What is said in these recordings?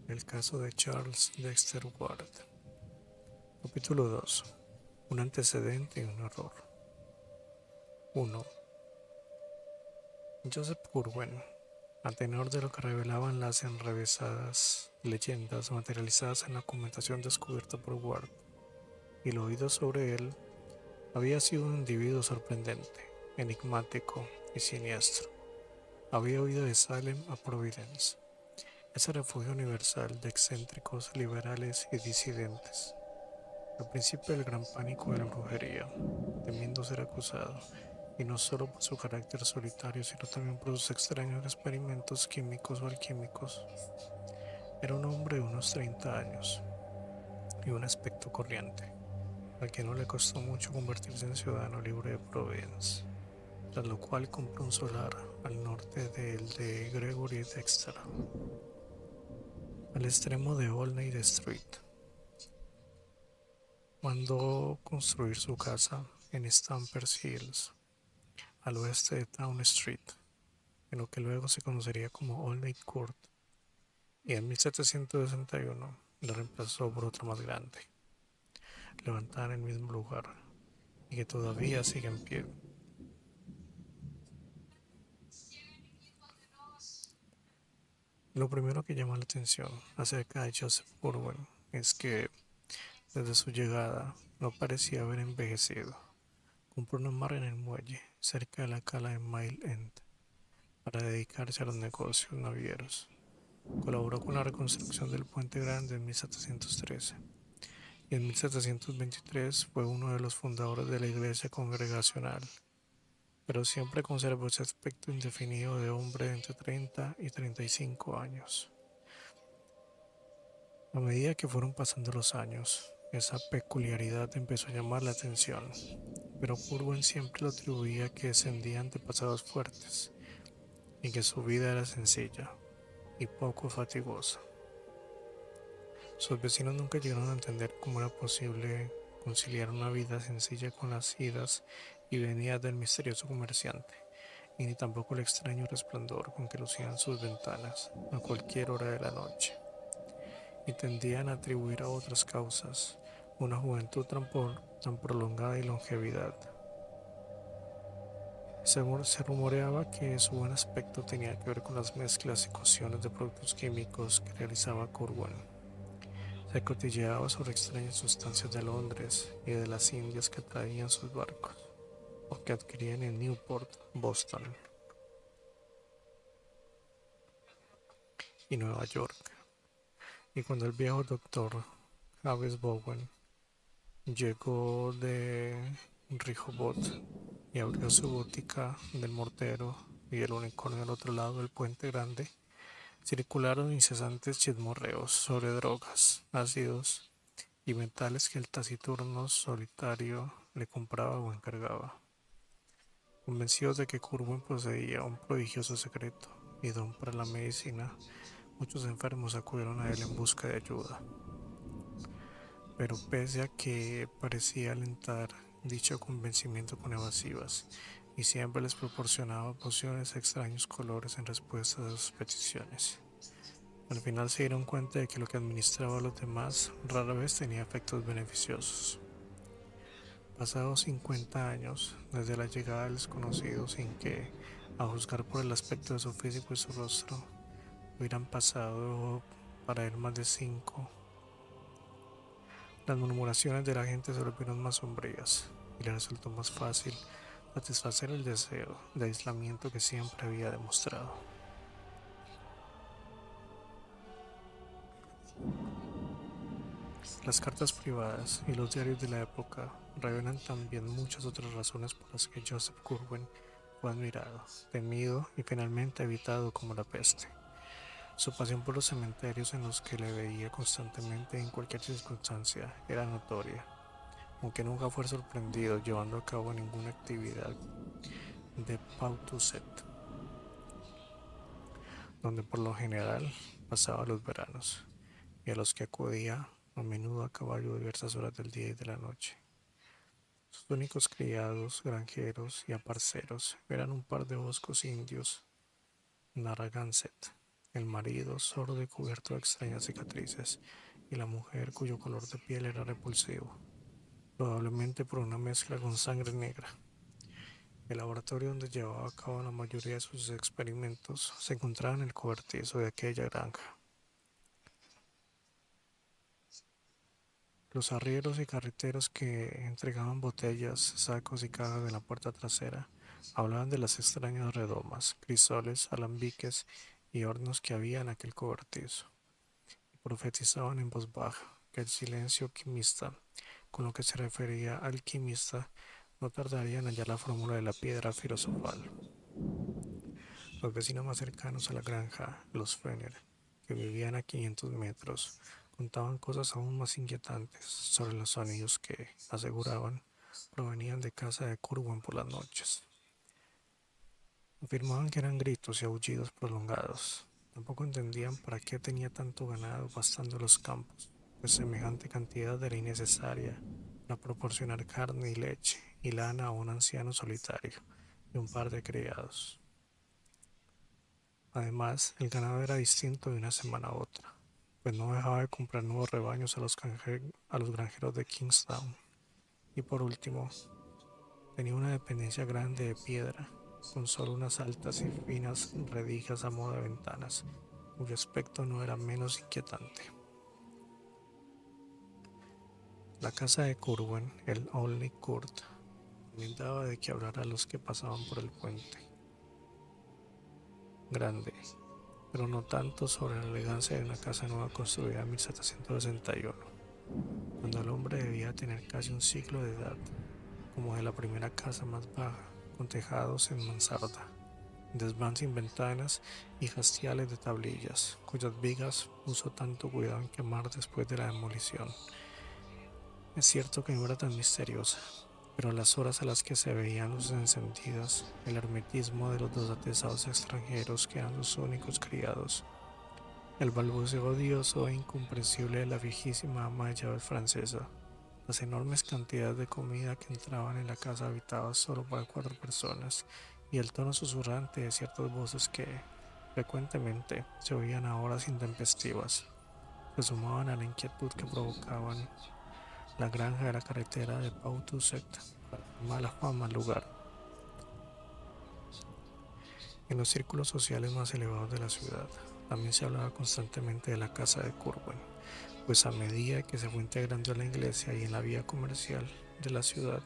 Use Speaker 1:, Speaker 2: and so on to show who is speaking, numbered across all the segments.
Speaker 1: El caso de Charles Dexter Ward. Capítulo 2. Un antecedente y un error. 1. Joseph Curwen, a tenor de lo que revelaban las enrevesadas leyendas materializadas en la documentación descubierta por Ward y lo oído sobre él, había sido un individuo sorprendente, enigmático y siniestro. Había huido de Salem a Providence, ese refugio universal de excéntricos, liberales y disidentes. Al principio del gran pánico de la brujería, temiendo ser acusado, y no solo por su carácter solitario, sino también por sus extraños experimentos químicos o alquímicos. Era un hombre de unos 30 años y un aspecto corriente, al que no le costó mucho convertirse en ciudadano libre de Providence, tras lo cual compró un solar al norte del de Gregory Dexter, al extremo de Olney Street. Mandó construir su casa en Stampers Hills, al oeste de Town Street, en lo que luego se conocería como Olney Court, y en 1761 la reemplazó por otra más grande, levantada en el mismo lugar y que todavía sigue en pie. Lo primero que llama la atención acerca de Joseph Curwen es que desde su llegada no parecía haber envejecido. Compró una mar en el muelle, cerca de la cala de Mile End, para dedicarse a los negocios navieros. Colaboró con la reconstrucción del Puente Grande en 1713 y en 1723 fue uno de los fundadores de la Iglesia Congregacional, pero siempre conservó ese aspecto indefinido de hombre de entre 30 y 35 años. A medida que fueron pasando los años, esa peculiaridad empezó a llamar la atención, pero Curwen siempre lo atribuía a que descendían de pasados fuertes y que su vida era sencilla y poco fatigosa. Sus vecinos nunca llegaron a entender cómo era posible conciliar una vida sencilla con las idas y venidas del misterioso comerciante, y ni tampoco el extraño resplandor con que lucían sus ventanas a cualquier hora de la noche, y tendían a atribuir a otras causas una juventud tan prolongada y longevidad. Se rumoreaba que su buen aspecto tenía que ver con las mezclas y cocciones de productos químicos que realizaba Corwin. Se cotilleaba sobre extrañas sustancias de Londres y de las Indias que traían sus barcos o que adquirían en Newport, Boston y Nueva York. Y cuando el viejo doctor James Bowen llegó de Rehoboth y abrió su botica del mortero y el unicornio al otro lado del puente grande, circularon incesantes chismorreos sobre drogas, ácidos y metales que el taciturno solitario le compraba o encargaba. Convencidos de que Curwen poseía un prodigioso secreto y don para la medicina, muchos enfermos acudieron a él en busca de ayuda. Pero pese a que parecía alentar dicho convencimiento con evasivas, y siempre les proporcionaba pociones de extraños colores en respuesta a sus peticiones, al final se dieron cuenta de que lo que administraba a los demás rara vez tenía efectos beneficiosos. Pasados 50 años desde la llegada del desconocido, sin que, a juzgar por el aspecto de su físico y su rostro, hubieran pasado para él más de 5, las murmuraciones de la gente se volvieron más sombrías y le resultó más fácil satisfacer el deseo de aislamiento que siempre había demostrado. Las cartas privadas y los diarios de la época revelan también muchas otras razones por las que Joseph Curwen fue admirado, temido y finalmente evitado como la peste. Su pasión por los cementerios, en los que le veía constantemente en cualquier circunstancia, era notoria, aunque nunca fue sorprendido llevando a cabo ninguna actividad de Pawtucket, donde por lo general pasaba los veranos, y a los que acudía a menudo a caballo diversas horas del día y de la noche. Sus únicos criados, granjeros y aparceros eran un par de hoscos indios, Narragansett, el marido sordo y cubierto de extrañas cicatrices, y la mujer cuyo color de piel era repulsivo, probablemente por una mezcla con sangre negra. El laboratorio donde llevaba a cabo la mayoría de sus experimentos se encontraba en el cobertizo de aquella granja. Los arrieros y carreteros que entregaban botellas, sacos y cajas de la puerta trasera hablaban de las extrañas redomas, crisoles, alambiques y hornos que había en aquel cobertizo, y profetizaban en voz baja que el silencio quimista, con lo que se refería al alquimista, no tardaría en hallar la fórmula de la piedra filosofal. Los vecinos más cercanos a la granja, los Fenner, que vivían a 500 metros, contaban cosas aún más inquietantes sobre los sonidos que, aseguraban, provenían de casa de Curwen por las noches. Afirmaban que eran gritos y aullidos prolongados. Tampoco entendían para qué tenía tanto ganado pastando los campos, pues semejante cantidad era innecesaria para proporcionar carne y leche y lana a un anciano solitario y un par de criados. Además, el ganado era distinto de una semana a otra, pues no dejaba de comprar nuevos rebaños a los granjeros de Kingstown. Y por último, tenía una dependencia grande de piedra, con solo unas altas y finas redijas a modo de ventanas, cuyo aspecto no era menos inquietante. La casa de Curwen, el Olney Court, también daba de qué hablar a los que pasaban por el puente. Grande, pero no tanto sobre la elegancia de una casa nueva construida en 1761, cuando el hombre debía tener casi un siglo de edad, como de la primera casa más baja, con tejados en mansarda, desván sin ventanas y hastiales de tablillas, cuyas vigas puso tanto cuidado en quemar después de la demolición. Es cierto que no era tan misteriosa, pero a las horas a las que se veían luces encendidas, el hermetismo de los dos atesados extranjeros que eran sus únicos criados, el balbuceo odioso e incomprensible de la viejísima ama de llaves francesa, las enormes cantidades de comida que entraban en la casa habitada solo para 4 personas y el tono susurrante de ciertas voces que, frecuentemente, se oían a horas intempestivas, se sumaban a la inquietud que provocaban la granja de la carretera de Pawtucket para dar mala fama al lugar en los círculos sociales más elevados de la ciudad. También se hablaba constantemente de la casa de Curwen, pues a medida que se fue integrando en la iglesia y en la vida comercial de la ciudad,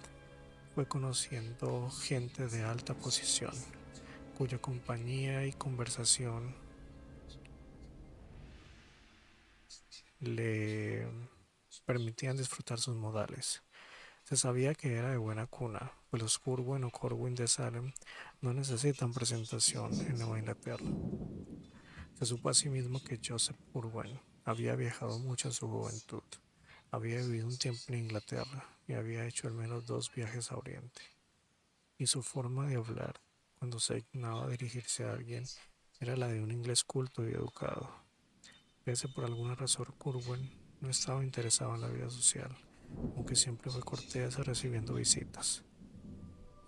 Speaker 1: fue conociendo gente de alta posición, cuya compañía y conversación le permitían disfrutar sus modales. Se sabía que era de buena cuna, pues los Curwen o Corwin de Salem no necesitan presentación en Nueva Inglaterra. Se supo asimismo que Joseph Curwen había viajado mucho en su juventud, había vivido un tiempo en Inglaterra y había hecho al menos 2 viajes a Oriente. Y su forma de hablar, cuando se dignaba dirigirse a alguien, era la de un inglés culto y educado. Pese por alguna razón, Curwen no estaba interesado en la vida social, aunque siempre fue cortés recibiendo visitas.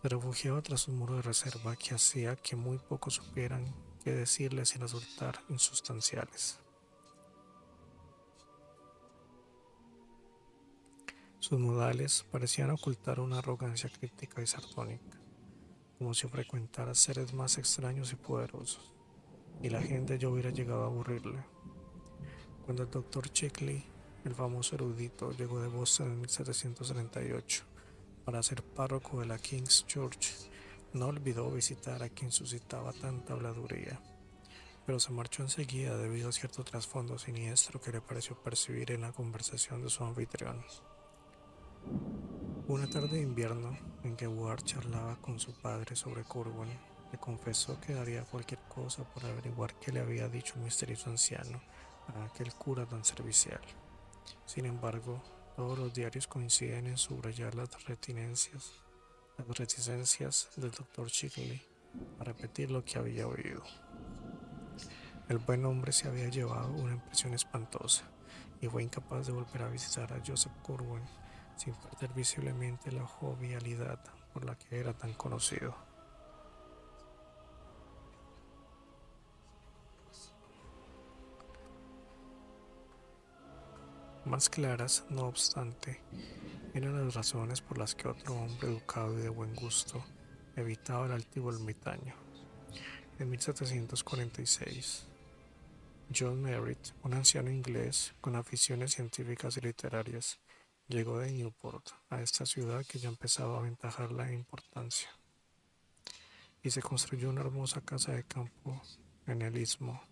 Speaker 1: Se refugiaba tras un muro de reserva que hacía que muy pocos supieran qué decirle sin resultar insustanciales. Sus modales parecían ocultar una arrogancia críptica y sardónica, como si frecuentara seres más extraños y poderosos, y la gente ya hubiera llegado a aburrirle. Cuando el doctor Chickley, el famoso erudito, llegó de Boston en 1738 para ser párroco de la King's Church, no olvidó visitar a quien suscitaba tanta habladuría, pero se marchó enseguida debido a cierto trasfondo siniestro que le pareció percibir en la conversación de su anfitrión. Una tarde de invierno, en que Ward charlaba con su padre sobre Curwen, le confesó que daría cualquier cosa por averiguar qué le había dicho el misterioso anciano a aquel cura tan servicial. Sin embargo, todos los diarios coinciden en subrayar las reticencias del doctor Chickley a repetir lo que había oído. El buen hombre se había llevado una impresión espantosa y fue incapaz de volver a visitar a Joseph Curwen sin perder visiblemente la jovialidad por la que era tan conocido. Más claras, no obstante, eran las razones por las que otro hombre educado y de buen gusto evitaba el altivo ermitaño. En 1746, John Merritt, un anciano inglés con aficiones científicas y literarias, llegó de Newport a esta ciudad que ya empezaba a aventajarla en importancia, y se construyó una hermosa casa de campo en el istmo,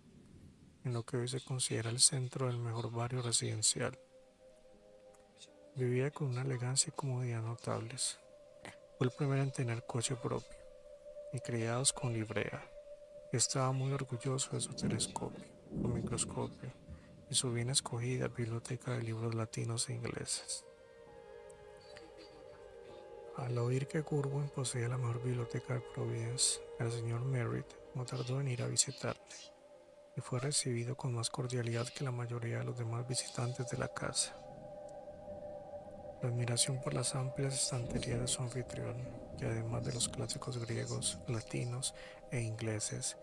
Speaker 1: en lo que hoy se considera el centro del mejor barrio residencial. Vivía con una elegancia y comodidad notables. Fue el primero en tener coche propio y criados con librea. Estaba muy orgulloso de su telescopio, su microscopio y su bien escogida biblioteca de libros latinos e ingleses. Al oír que Goodwin poseía la mejor biblioteca de Providence, el señor Merritt no tardó en ir a visitarle y fue recibido con más cordialidad que la mayoría de los demás visitantes de la casa. La admiración por las amplias estanterías de su anfitrión, que además de los clásicos griegos, latinos e ingleses,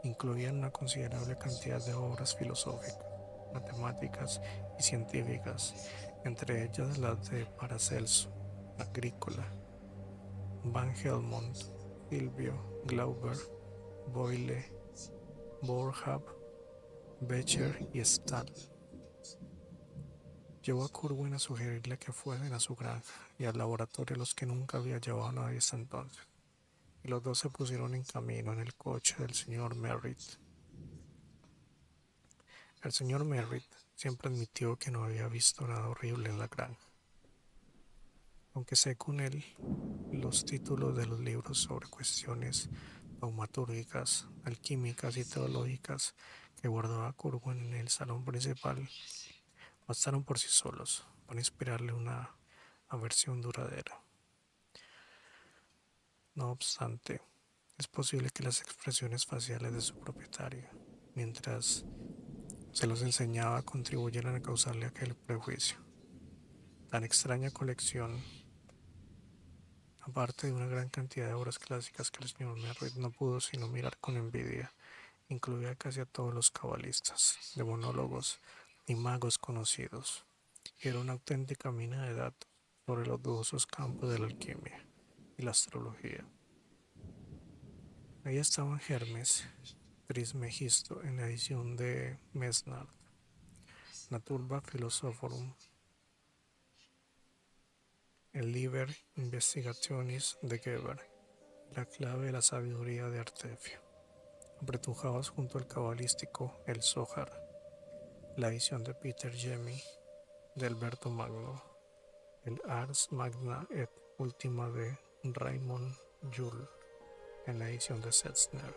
Speaker 1: incluían una considerable cantidad de obras filosóficas, matemáticas y científicas, entre ellas las de Paracelso, Agrícola, Van Helmont, Silvio, Glauber, Boyle, Boerhaave, Becher y Stahl. Llevó a Corwin a sugerirle que fuesen a su granja y al laboratorio a los que nunca había llevado a nadie hasta entonces, y los dos se pusieron en camino en el coche del señor Merritt. El señor Merritt siempre admitió que no había visto nada horrible en la granja, aunque según él, los títulos de los libros sobre cuestiones taumatúrgicas, alquímicas y teológicas que guardaba Corwin en el salón principal bastaron por sí solos para inspirarle una aversión duradera. No obstante, es posible que las expresiones faciales de su propietario, mientras se los enseñaba, contribuyeran a causarle aquel prejuicio. Tan extraña colección, aparte de una gran cantidad de obras clásicas que el señor Merritt no pudo sino mirar con envidia, incluía casi a todos los cabalistas, demonólogos y magos conocidos, y era una auténtica mina de datos sobre los dudosos campos de la alquimia y la astrología. Ahí estaban Hermes Trismegisto en la edición de Mesnard, Naturba Philosophorum, el Liber Investigationis de Geber, la clave de la sabiduría de Artefio, apretujados junto al cabalístico El Zohar, la edición de Peter Jemmy de Alberto Magno, el Ars Magna et Ultima de Raymond Joule en la edición de Setzner,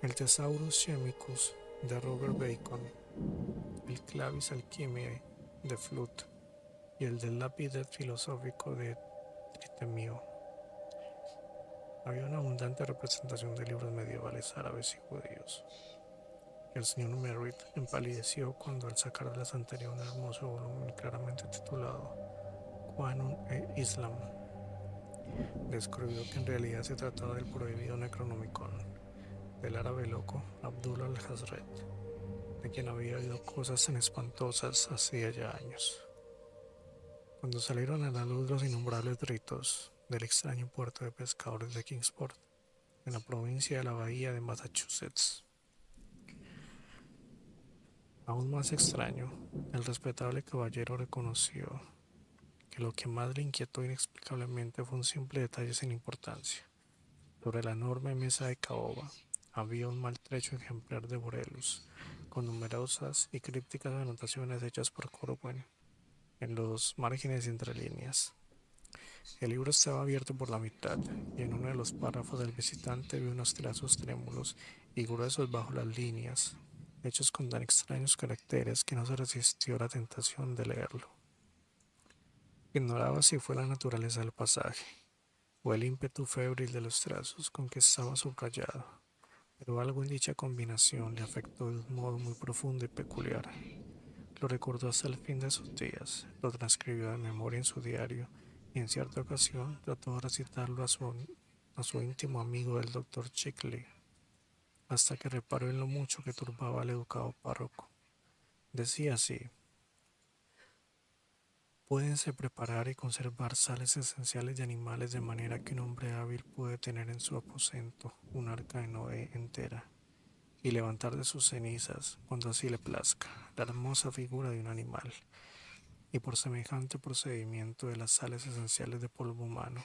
Speaker 1: el Thesaurus Chemicus de Robert Bacon, el Clavis Alchemiae de Flut y el del Lapide Filosófico de Tritemio. Había una abundante representación de libros medievales árabes y judíos. El señor Merritt empalideció cuando, al sacar de la estantería un hermoso volumen claramente titulado Quanum e Islam, descubrió que en realidad se trataba del prohibido Necronomicon del árabe loco Abdul al-Hazred, de quien había oído cosas tan espantosas hacía ya años. Cuando salieron a la luz los innombrables ritos del extraño puerto de pescadores de Kingsport, en la provincia de la Bahía de Massachusetts, aún más extraño, el respetable caballero reconoció que lo que más le inquietó inexplicablemente fue un simple detalle sin importancia. Sobre la enorme mesa de caoba había un maltrecho ejemplar de Borellus, con numerosas y crípticas anotaciones hechas por Corwin en los márgenes y entre líneas. El libro estaba abierto por la mitad, y en uno de los párrafos del visitante vio unos trazos trémulos y gruesos bajo las líneas, hechos con tan extraños caracteres que no se resistió a la tentación de leerlo. Ignoraba si fue la naturaleza del pasaje o el ímpetu febril de los trazos con que estaba subrayado, pero algo en dicha combinación le afectó de un modo muy profundo y peculiar. Lo recordó hasta el fin de sus días, lo transcribió de memoria en su diario y en cierta ocasión trató de recitarlo a su íntimo amigo el doctor Chickley, hasta que reparó en lo mucho que turbaba al educado párroco. Decía así: puédense preparar y conservar sales esenciales de animales de manera que un hombre hábil puede tener en su aposento un arca de Noé entera y levantar de sus cenizas, cuando así le plazca, la hermosa figura de un animal, y por semejante procedimiento de las sales esenciales de polvo humano,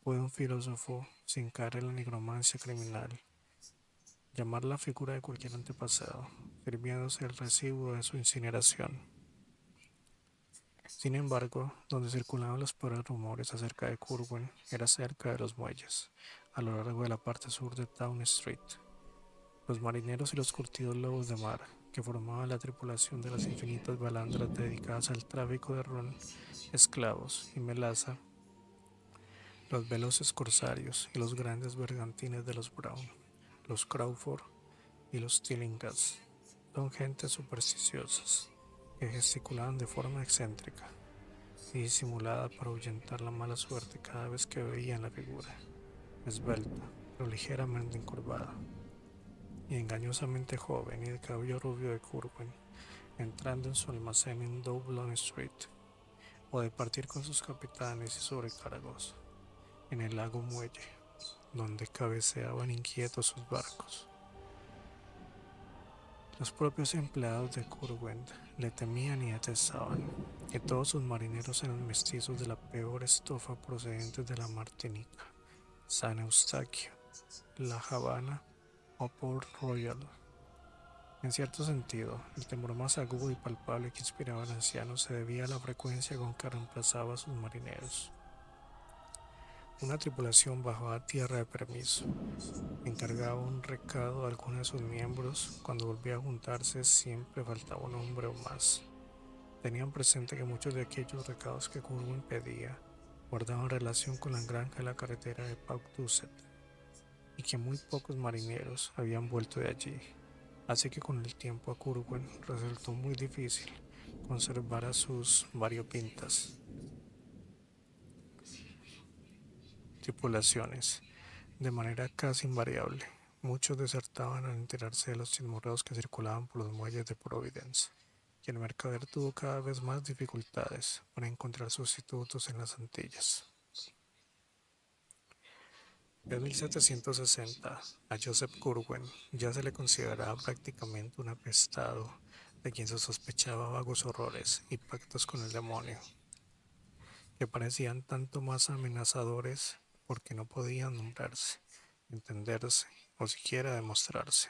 Speaker 1: puede un filósofo, sin caer en la nigromancia criminal, llamar la figura de cualquier antepasado, sirviéndose el recibo de su incineración. Sin embargo, donde circulaban los peores rumores acerca de Curwen era cerca de los muelles, a lo largo de la parte sur de Town Street. Los marineros y los curtidos lobos de mar, que formaban la tripulación de las infinitas balandras dedicadas al tráfico de ron, esclavos y melaza, los veloces corsarios y los grandes bergantines de los Brown, los Crawford y los Tillinghast, son gentes supersticiosas que gesticulaban de forma excéntrica y disimulada para ahuyentar la mala suerte cada vez que veían la figura, esbelta, pero ligeramente encorvada, y engañosamente joven y de cabello rubio de Curwen, entrando en su almacén en Dublin Street, o de partir con sus capitanes y sobrecargos en el lago Muelle, donde cabeceaban inquietos sus barcos. Los propios empleados de Curwen le temían y detestaban, y todos sus marineros eran mestizos de la peor estofa procedentes de la Martinica, San Eustaquio, La Habana o Port Royal. En cierto sentido, el temor más agudo y palpable que inspiraba al anciano se debía a la frecuencia con que reemplazaba a sus marineros. Una tripulación bajaba a tierra de permiso, encargaba un recado a alguno de sus miembros. Cuando volvía a juntarse siempre faltaba un hombre o más. Tenían presente que muchos de aquellos recados que Curwen pedía guardaban relación con la granja de la carretera de Pawtucket, y que muy pocos marineros habían vuelto de allí. Así que con el tiempo a Curwen resultó muy difícil conservar a sus variopintas tripulaciones. De manera casi invariable, muchos desertaban al enterarse de los chismorreos que circulaban por los muelles de Providence, y el mercader tuvo cada vez más dificultades para encontrar sustitutos en las Antillas. En 1760, a Joseph Curwen ya se le consideraba prácticamente un apestado, de quien se sospechaba vagos horrores y pactos con el demonio, que parecían tanto más amenazadores porque no podían nombrarse, entenderse o siquiera demostrarse.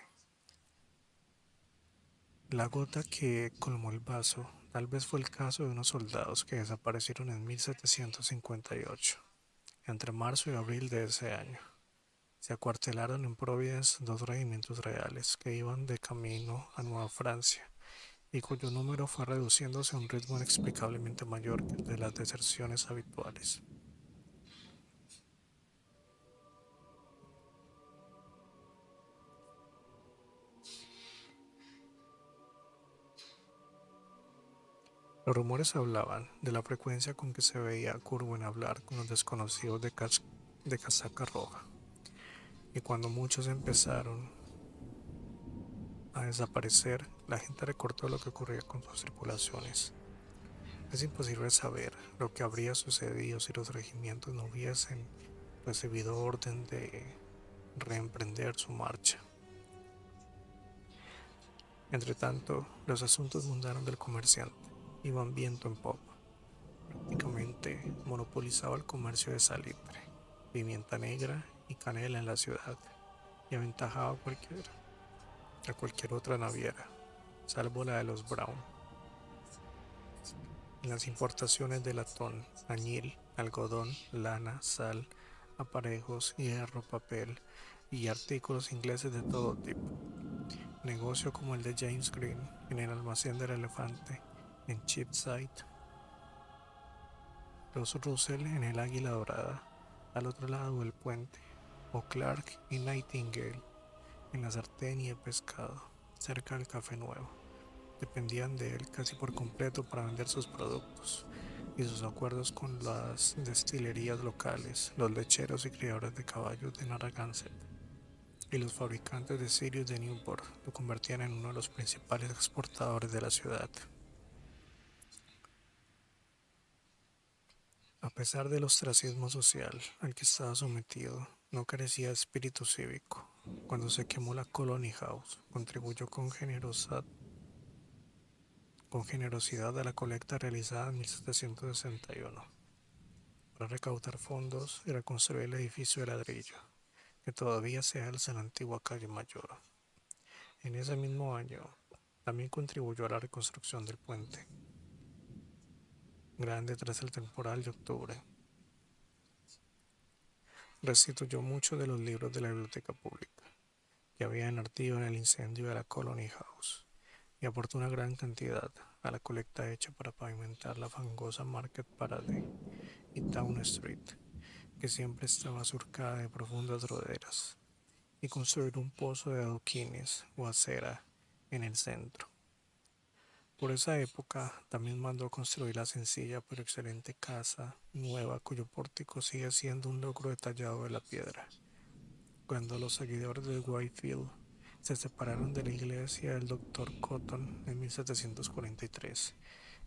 Speaker 1: La gota que colmó el vaso tal vez fue el caso de unos soldados que desaparecieron en 1758, entre marzo y abril de ese año. Se acuartelaron en Providence dos regimientos reales que iban de camino a Nueva Francia y cuyo número fue reduciéndose a un ritmo inexplicablemente mayor que el de las deserciones habituales. Los rumores hablaban de la frecuencia con que se veía a Curwen hablar con los desconocidos de casaca roja, y cuando muchos empezaron a desaparecer, la gente recordó lo que ocurría con sus tripulaciones. Es imposible saber lo que habría sucedido si los regimientos no hubiesen recibido orden de reemprender su marcha. Entretanto, los asuntos mundanos del comerciante iban viento en popa. Prácticamente monopolizaba el comercio de salitre, pimienta negra y canela en la ciudad, y aventajaba a cualquier otra naviera, salvo la de los Brown, en las importaciones de latón, añil, algodón, lana, sal, aparejos, hierro, papel y artículos ingleses de todo tipo. Negocio como el de James Green en el almacén del Elefante en Cheapside, los Russell en el Águila Dorada al otro lado del puente, o Clark y Nightingale en la Sartén y el Pescado cerca del Café Nuevo. dependían de él casi por completo para vender sus productos, y sus acuerdos con las destilerías locales, los lecheros y criadores de caballos de Narragansett y los fabricantes de Sirius de Newport lo convertían en uno de los principales exportadores de la ciudad. A pesar del ostracismo social al que estaba sometido, no carecía de espíritu cívico. Cuando se quemó la Colony House, contribuyó con generosidad a la colecta realizada en 1761 para recaudar fondos y reconstruir el edificio de ladrillo, que todavía se alza en la antigua calle Mayor. En ese mismo año, también contribuyó a la reconstrucción del puente grande tras el temporal de octubre. Restituyó muchos de los libros de la biblioteca pública que habían ardido en el incendio de la Colony House y aportó una gran cantidad a la colecta hecha para pavimentar la fangosa Market Parade y Town Street, que siempre estaba surcada de profundas roderas, y construir un pozo de adoquines o acera en el centro. Por esa época también mandó construir la sencilla pero excelente casa nueva cuyo pórtico sigue siendo un logro detallado de la piedra. Cuando los seguidores de Whitefield se separaron de la iglesia del Dr. Cotton en 1743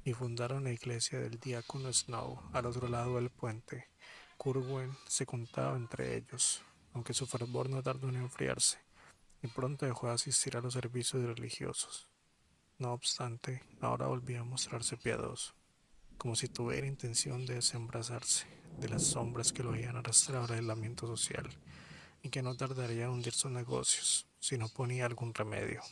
Speaker 1: y fundaron la iglesia del diácono Snow al otro lado del puente, Curwen se contaba entre ellos, aunque su fervor no tardó en enfriarse y pronto dejó de asistir a los servicios religiosos. No obstante, ahora volvía a mostrarse piadoso, como si tuviera intención de desembarazarse de las sombras que lo habían arrastrado al aislamiento social y que no tardaría en hundir sus negocios si no ponía algún remedio.